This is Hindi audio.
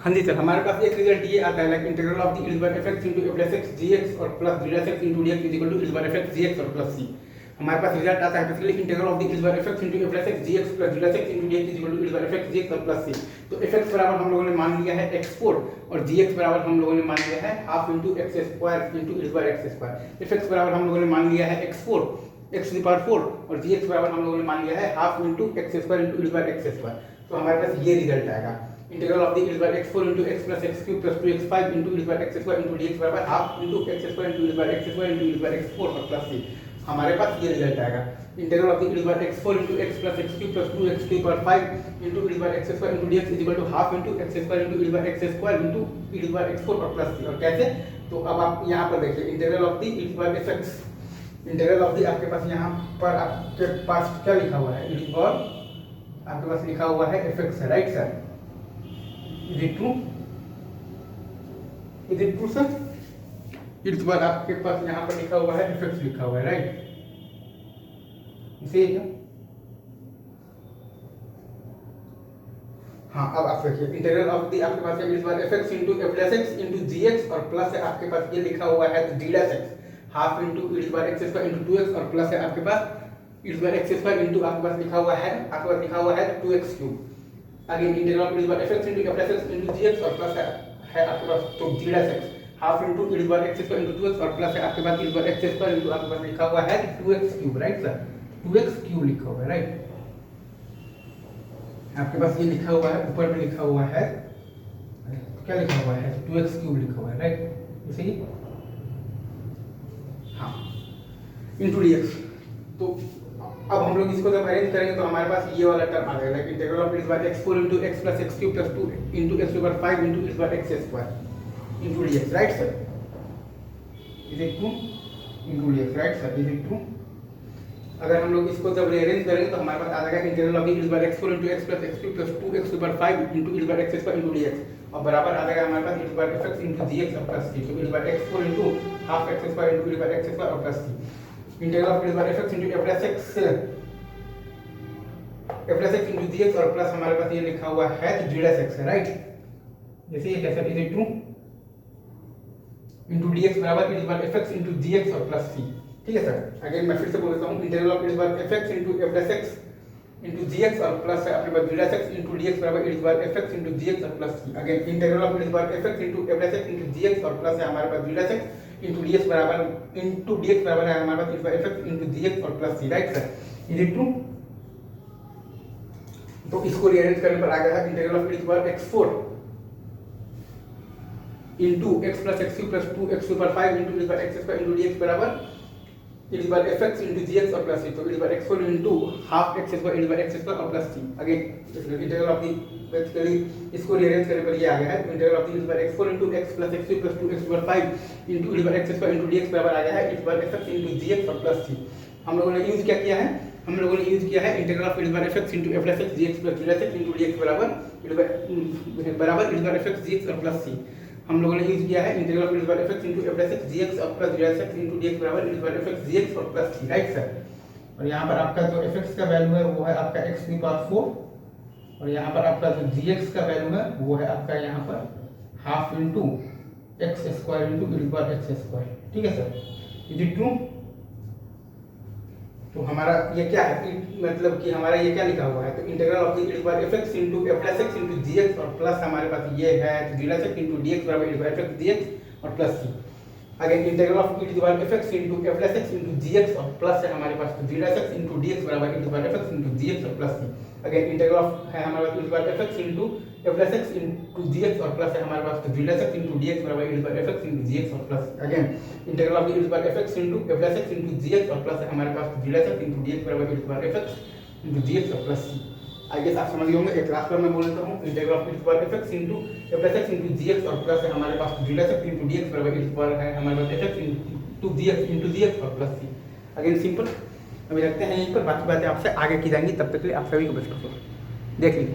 हाँ जी सर, हमारे पास एक रिजल्ट ये आता है like integral of the F X into F plus X G X और plus G X into D X is equal to F X G X और प्लस सी। हमारे पास रिजल्ट आता है basically integral of the F X into F plus X G X plus G X into D X is equal to F X G X और प्लस सी। तो एफ एक्स बराबर हम लोगों ने मान लिया है x4 और जी एक्स बराबर हम लोगों ने मान लिया है half into x square into x square. F x बराबर हम लोगों ने मान लिया है x4 x to the power 4 और जी एक्स बराबर हम लोगों ने मान लिया है half into x square into x square. तो हमारे पास ये रिजल्ट आएगा integral of the x4 into x plus x cube plus 2x5 into x square into dx बराबर half into x square into x square into x4 और प्लस c। हमारे पास ये रिजल्ट आएगा integral of the x4 into x plus x cube plus 2x to the power 5 into x square into dx is equal to half into x square into x square into x4 और प्लस c। और कैसे? तो अब आप यहाँ पर देखिए integral of the fx integral of the आपके पास यहाँ पर आपके पास क्या लिखा हुआ है? आपके पास लिखा हुआ है fx है, right sir? Is it true? Is it true sir? इस बार आपके पास यहाँ पर लिखा हुआ है fx लिखा हुआ है, राइट? इसे क्या? हाँ, अब आप देखिए इंटीग्रल ऑफ दी आपके पास है इस बार fx into f plus x into gx और प्लस है आपके पास ये लिखा हुआ है d dash x half into इस बार x स्क्वायर into 2x और प्लस है आपके पास इस बार x स्क्वायर into आपके पास लिखा हुआ है 2x क्यूब। आगे integral of f x into f plus x into gx और प्लस है आपके पास तो g dash x half into x square into 2x और प्लस है आपके पास x स्क्वायर into आपके पास लिखा हुआ है 2x cube, right sir? 2x cube लिखा हुआ है, राइट? आपके पास ये लिखा हुआ है, ऊपर में लिखा हुआ है, क्या लिखा हुआ है? 2x क्यूब लिखा हुआ है, राइट? इसे ही हाँ इंटू dx। तो अब हम लोग इसको जब अरेंज करेंगे तो हमारे पास ये वाला टर्म आ जाएगा integral of x4 into x plus x cube plus 2 into x over 5 into x square into dx, right sir? Is it true? into dx, right sir? Is it true? अगर हम लोग इसको जब रीअरेंज करेंगे तो हमारे पास आ जाएगा integral of x4 into x plus x cube plus 2x over 5 into x square into dx और बराबर आ जाएगा हमारे पास fx into gx और प्लस c। तो x4 into half x square into x square और plus c integral of f(x) into f plus x into gx और प्लस हमारे पास ये लिखा हुआ है g dash x है, राइट? जैसे ये कैसे is it true? into dx बराबर fx into gx और प्लस c। ठीक है सर? अगेन मैं फिर से बोल देता हूँ integral of fx into f plus x into gx और प्लस है अपने पास g dash x into dx बराबर fx into gx और plus c। Again integral of fx into f plus x into gx और प्लस है हमारे पास g dash x into dx बराबर है हमारे पास fx इंटू dx और plus c, right sir? Is it true? तो इसको रीअरेंज करने पर आ गया है integral of x4 into x plus x cube plus 2x ऊपर 5 into x square into dx बराबर fx इंटू gx और प्लस c। तो x4 into half x square into x square और plus c। Again integral of basically इसको रीअरेंज करने पर ये आ गया है integral of x4 into x plus x plus 2x ऊपर 5 into x square into dx बराबर आ गया है fx इंटू gx और प्लस c। हम लोगों ने यूज क्या किया है? हम लोगों ने यूज किया है integral of fx into f plus x gx plus g dash x into dx बराबर fx gx और प्लस c। हम लोगों ने यूज किया है integral of fx into f plus x gx और plus g dash x into dx बराबर fx gx और प्लस c, राइट सर? और यहाँ पर आपका जो fx का वैल्यू है वो है आपका x की पावर 4 और यहाँ पर आपका जो gx का वैल्यू है वो है आपका यहाँ पर half into x square into x square. ठीक है सर? Is it true? तो हमारा ये क्या है? मतलब कि हमारा ये क्या लिखा हुआ है? तो integral of fx into f plus x into gx और प्लस हमारे पास ये है g dash x into dx बराबर fx dx और plus c। Again integral of fx into f plus x into gx और प्लस है हमारे पास g dash x into dx बराबर fx इंटू gx और plus c। Again integral of है हमारे पास fx into f plus x into gx और प्लस है हमारे पास g dash x into dx बराबर fx इंटू gx और plus. Again integral of fx into f plus x into gx और प्लस है हमारे पास g dash x into dx बराबर fx इंटू gx और प्लस c। आई गेस आप समझ गए होंगे। एक लास्ट बार मैं बोल देता हूँ integral of fx into f plus x into gx और प्लस है हमारे पास g dash x into dx बराबर है हमारे पास fx इंटू dx और प्लस c। Again simple. अभी रखते हैं यहीं पर, बाकी बातें आपसे आगे की जाएंगी। तब तक के लिए आप सभी को बेस्ट ऑफ लक। देख लीजिए।